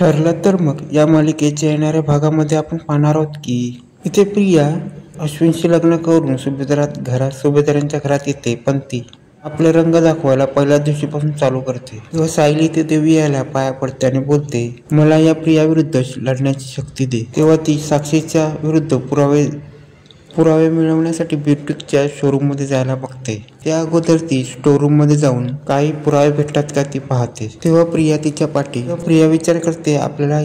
ठरलं तर मग या मालिकेच्या येणाऱ्या भागामध्ये आपण पाहणार आहोत की इथे प्रिया अश्विनशी लग्न करून सुभेदारांच्या घरात येते, पण ती आपले रंग दाखवायला पहिल्या दिवशीपासून चालू करते. तेव्हा सायली ते देवी यायला पाया पडते आणि बोलते, मला या प्रिया विरुद्ध लढण्याची शक्ती दे. तेव्हा ती साक्षीच्या विरुद्ध पुरावे मिळवण्यासाठी ब्युटिकच्या शोरूम मध्ये जायला बघते. त्या अगोदर ती स्टोर रूम मध्ये जाऊन काही पुरावे भेटतात का ती पाहते. तेव्हा प्रिया तिच्या पाठी प्रिया विचार करते, आपल्याला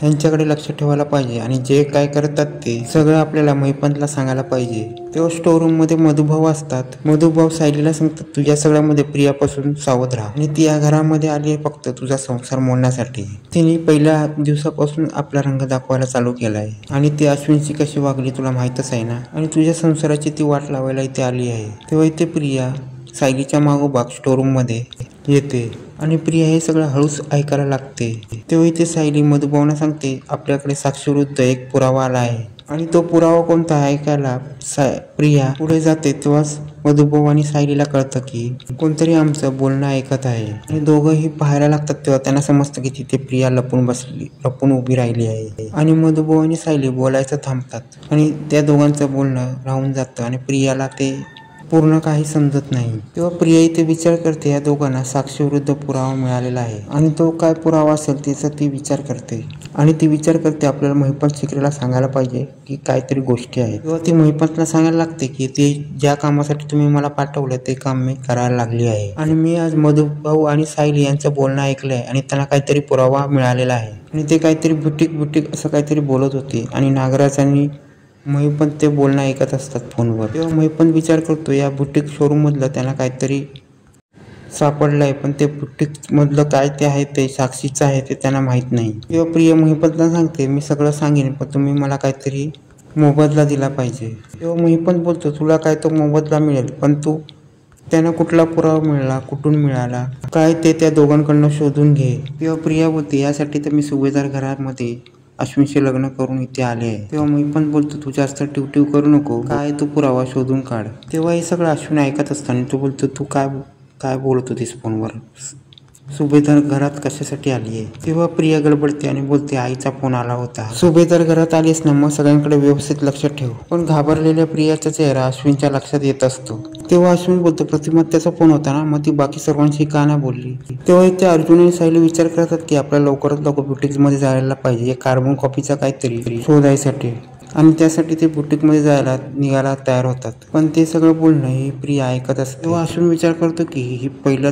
यांच्याकडे लक्ष ठेवायला पाहिजे आणि जे काय करतात ते सगळं आपल्याला महिपंतला सांगायला पाहिजे. तेव्हा स्टोर रूम मध्ये मधुभाऊ असतात. मधुभाऊ सायलीला सांगतात, तुझ्या सगळ्यामध्ये प्रियापासून सावध राहा आणि ती या घरामध्ये आली आहे फक्त तुझा संसार मोडण्यासाठी. तिने पहिल्या दिवसापासून आपला रंग दाखवायला चालू केलाय आणि ती अश्विनशी कशी वागली तुला माहीतच आहे ना, आणि तुझ्या संसाराची ती वाट लावायला इथे आली आहे. तेव्हा इथे प्रिया सायलीच्या मागोमाग स्टोर रूम मध्ये येते आणि प्रिया हे सगळं हळूच ऐकायला लागते. तेव्हा इथे सायली मधुभाऊना सांगते, आपल्याकडे साक्षीविरुद्ध एक पुरावा आला आहे आणि तो पुरावा कोणता आहे ऐकायला प्रिया पुढे जाते. तेव्हाच मधुभाऊ आणि सायलीला कळतं की कोणतरी आमचं बोलणं ऐकत आहे आणि दोघंही पाहायला लागतात. तेव्हा त्यांना समजतं की तिथे प्रिया लपून उभी राहिली आहे आणि मधुभाऊ आणि सायली बोलायचं थांबतात आणि त्या दोघांचं बोलणं राहून जातं आणि प्रियाला ते पूर्ण काही समजत नाही. तेव्हा प्रिया इथे विचार करते, या दोघांना साक्षी विरुद्ध पुरावा मिळालेला आहे आणि तो काय पुरावा असेल त्याचा ती विचार करते आणि ती विचार करते आपल्याला महिपंत शिकरेला सांगायला पाहिजे की काहीतरी गोष्टी आहेत. तेव्हा ती महिपंतला सांगायला लागते की ते ज्या कामासाठी तुम्ही मला पाठवलं ते काम मी करायला लागली आहे आणि मी आज मधुभाऊ आणि सायली यांचं बोलणं ऐकलंय आणि त्यांना काहीतरी पुरावा मिळालेला आहे आणि ते काहीतरी बुटीक असं काहीतरी बोलत होते आणि नागराज आणि महिपंत ते बोलणं ऐकत असतात फोनवर. तेव्हा महिपंत विचार करतो, या बुटीक शोरूम मधलं त्यांना काहीतरी सापडलंय, पण ते बुटीक मधलं काय ते आहे ते साक्षीचं आहे ते त्यांना माहित नाही. तेव्हा प्रिया महिपंतला सांगते, मी सगळं सांगेन पण तुम्ही मला काहीतरी मोबदला दिला पाहिजे. तेव्हा महिपंत बोलतो, तुला काय तो मोबदला मिळेल, पण तू त्यांना कुठला पुरावा मिळाला, कुठून मिळाला, काय ते त्या दोघांकडनं शोधून घे. तेव्हा प्रिया बोलते, यासाठी तर मी सुभेदार घरामध्ये अश्विनशी लग्न करून इथे आले आहे. तेव्हा महिपंत बोलतो, तू जास्त टिवटिव करू नको, काय तू पुरावा शोधून काढ. तेव्हा हे सगळं अश्विन ऐकत असताना तो बोलतो, तू काय बोलत होतीस फोनवर, सुभेदार घरात कशासाठी आली आहे. तेव्हा प्रिया गडबडते आणि बोलते, आईचा फोन आला होता. सुभेदार घरात आलीस ना, मग सगळ्यांकडे व्यवस्थित लक्ष ठेव. पण घाबरलेल्या प्रियाचा चेहरा अश्विनच्या लक्षात येत असतो. तेव्हा अश्विन बोलतो, प्रतिमात्याचा फोन होता ना, मग ती बाकी सर्वांशी का नाही बोलली. तेव्हा इथे अर्जुन आणि सायली विचार करतात की आपल्याला लवकरात लवकर बुटीक मध्ये जायला पाहिजे, एक कार्बन कॉपीचा काहीतरी शोधायसाठी, आणि त्यासाठी ते बुटीक मध्ये जायला निघायला तयार होतात. पण ते सगळं बोलणं ही प्रिया ऐकत असते. तेव्हा अश्विन विचार करतो की ही पहिल्या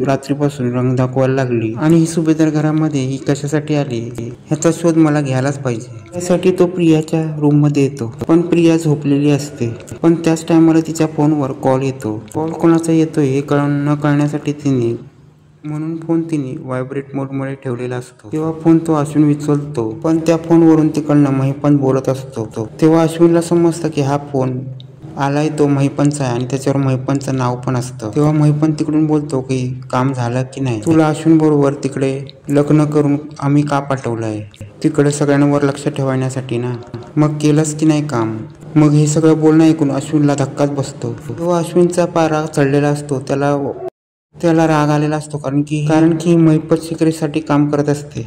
रात्रीपासून रंग दाखवायला लागली आणि ही सुभेदार घरामध्ये ही कशासाठी आली ह्याचा शोध मला घ्यायलाच पाहिजे. त्यासाठी तो प्रियाच्या रूम मध्ये येतो, पण प्रिया झोपलेली असते. पण त्याच टायमाला तिच्या फोनवर कॉल येतो. कॉल कोणाचा येतोय हे न कळण्यासाठी म्हणून फोन तिने व्हायब्रेट मोड मध्ये ठेवलेला असतो. तेव्हा फोन तो अश्विन उचलतो, पण त्या फोनवरून तिकडनं महिपंत बोलत असतो. तेव्हा अश्विनला समजतं की हा फोन आलाय तो महिपंतचा आहे आणि त्याच्यावर महिपंतचं नाव पण असतं. तेव्हा महिपंत तिकडून बोलतो की काम झालं की नाही, तुला अश्विन बरोबर तिकडे लग्न करून आम्ही का पाठवलंय, तिकडे सगळ्यांवर लक्ष ठेवण्यासाठी ना, मग केलंच की नाही काम. मग हे सगळं बोलणं ऐकून अश्विनला धक्काच बसतो. तेव्हा अश्विनचा पारा चढलेला असतो, त्याला राग आलेला असतो, कारण की महिपत शिकरीसाठी काम करत असते,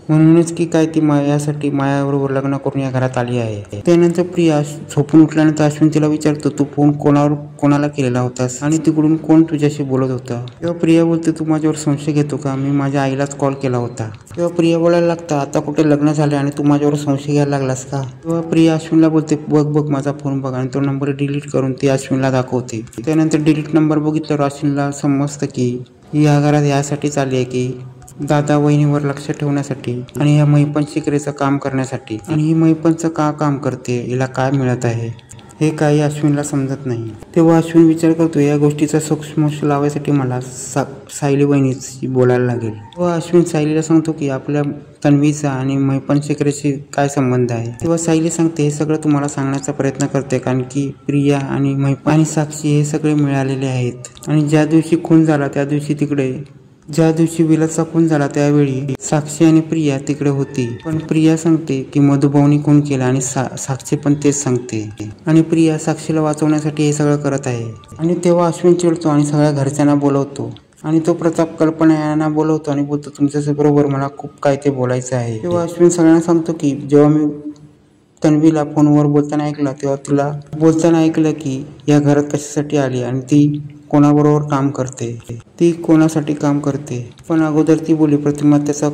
म्हणूनच की काय ती यासाठी मायाबरोबर लग्न करून या घरात आली आहे. त्यानंतर प्रिया झोपून उठल्यानंतर अश्विन तिला विचारतो, तू फोन कोणाला केलेला होतास आणि तिकडून कोण तुझ्याशी बोलत होता. तेव्हा प्रिया बोलते, तू माझ्यावर संशय घेतो का, मी माझ्या आईलाच कॉल केला होता. तेव्हा प्रिया बोलायला लागतं, आता कुठे लग्न झाले आणि तू माझ्यावर संशय घ्यायला लागलास का. तेव्हा प्रिया अश्विनला बोलते, बघ माझा फोन बघ, आणि तो नंबर डिलीट करून ती अश्विनला दाखवते. त्यानंतर डिलीट नंबर बघितल्यावर अश्विनला समजतं की या घरात यासाठीच आली आहे की दादा वहिनीवर लक्ष ठेवण्यासाठी आणि या महिपंत शिकरेचं काम करण्यासाठी, आणि ही महिपंतचं का काम करते, हिला काय मिळत आहे हे काही अश्विनला समजत नाही. तेव्हा अश्विन विचार करतो, या गोष्टीचा सूक्ष्म लावायसाठी मला सायली वहिनीशी बोलायला लागेल. तेव्हा अश्विन सायलीला सांगतो की आपल्या तन्वीचा आणि महिपंत शिकरेशी काय संबंध आहे. तेव्हा सायली सांगते, हे सगळं तुम्हाला सांगण्याचा प्रयत्न करते कारण की प्रिया आणि महिपंत आणि साक्षी हे सगळे मिळालेले आहेत आणि ज्या दिवशी खून झाला ज्या दिवशी विलासचा खून झाला त्यावेळी साक्षी आणि प्रिया तिकडे होती. पण प्रिया सांगते की मधुभाऊनी खून केला आणि साक्षी पण तेच सांगते, आणि प्रिया साक्षीला वाचवण्यासाठी हे सगळं करत आहे. आणि तेव्हा अश्विन चिडतो आणि सगळ्या घरच्यांना बोलवतो आणि तो प्रताप कल्पना यांना बोलवतो आणि बोलतो तुमच्याशी बरोबर मला खूप काय ते बोलायचं आहे. तेव्हा अश्विन सगळ्यांना सांगतो की जेव्हा मी तन्वीला फोनवर बोलताना ऐकलं तेव्हा तिला बोलताना ऐकलं की या घरात कशासाठी आली आणि ती कोणाबरोबर काम करते, ती कोणासाठी काम करते. पण अगोदर ती बोलली प्रतिमा त्याचा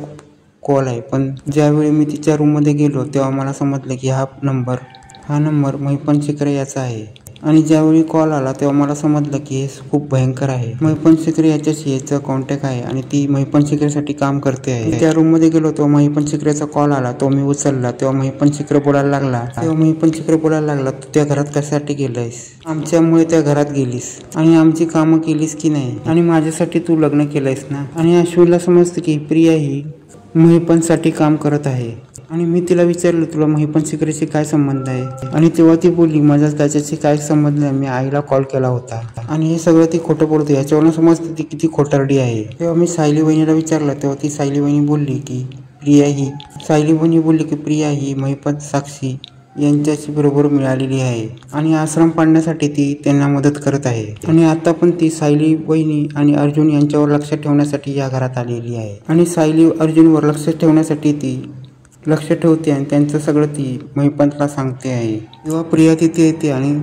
कॉल आहे. पण ज्यावेळी मी तिच्या रूममध्ये गेलो तेव्हा मला समजलं की हा नंबर महिपन शिकरे याचा आहे. आणि ज्यावेळी कॉल आला तेव्हा मला समजलं की हे खूप भयंकर आहे. महिपन शिकरे याच्याशी याचा कॉन्टॅक्ट आहे आणि ती महिपन शिकरेसाठी काम करते आहे. त्या रूममध्ये गेलो तेव्हा महिपन शिकरेचा कॉल आला, तो मी उचलला. तेव्हा महिपन शिकरे बोलायला लागला तू त्या घरात कशासाठी गेलायस, आमच्यामुळे त्या घरात गेलीस आणि आमची कामं केलीस की नाही आणि माझ्यासाठी तू लग्न केलंयस ना. आणि अश्विनला समजतं की प्रिया ही महिपनसाठी काम करत आहे. आणि मी तिला विचारलं तुला महिपन शिकरेशी काय संबंध आहे. आणि तेव्हा ती बोलली माझा त्याच्याशी काय संबंध नाही, मी आईला कॉल केला होता. आणि हे सगळं ती खोटं बोलते. याच्यावरून समजते ती किती खोटारडी आहे. तेव्हा मी सायली वहिनीला विचारलं तेव्हा ती सायली वहिनी बोलली की प्रिया ही महिपत साक्षी यांच्याशी बरोबर मिळालेली आहे आणि आश्रम पाडण्यासाठी ती त्यांना मदत करत आहे. आणि आता पण ती सायली वहिनी आणि अर्जुन यांच्यावर लक्ष ठेवण्यासाठी या घरात आलेली आहे. आणि सायली अर्जुनवर लक्ष ठेवण्यासाठी ती लक्ष ठेवते आणि त्यांचं सगळं ती महिपंतला सांगते आहे. तेव्हा प्रिया तिथे येते आणि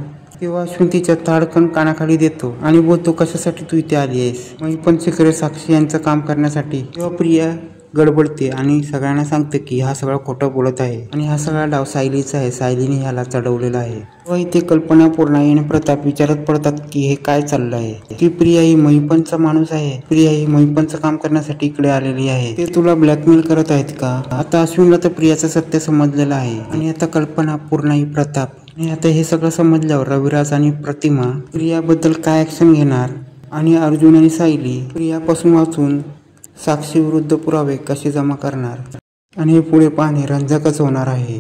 तेव्हा अश्विन तिच्या ताडकन कानाखाली देतो आणि बोलतो कशासाठी तू इथे आली आहेस. महिपन शिकरे साक्षी यांचं काम करण्यासाठी. तेव्हा प्रिया गडबडते आणि सगळ्यांना सांगते की हा सगळं खोटं बोलत आहे आणि हा सगळा डाव सायलीचा आहे, सायलीने ह्याला चढवलेला आहे. तेव्हा इथे कल्पना, पूर्णा आणि प्रताप विचारत पडतात की हे काय चाललं आहे, की प्रिया ही महिपनचा माणूस आहे, प्रिया ही महिपनचं काम करण्यासाठी इकडे आलेली आहे, ते तुला ब्लॅकमेल करत आहेत का. आता अश्विनला तर प्रियाचं सत्य समजलेलं आहे आणि आता कल्पना, पूर्णा, प्रताप आणि आता हे सगळं समजल्यावर रविराज आणि प्रतिमा प्रियाबद्दल काय ऍक्शन घेणार आणि अर्जुन आणि सायली प्रियापासून वाचून साक्षी विरुद्ध पुरावे कसे जमा करणार आणि हे पुढे पाहणे रंजकच होणार आहे.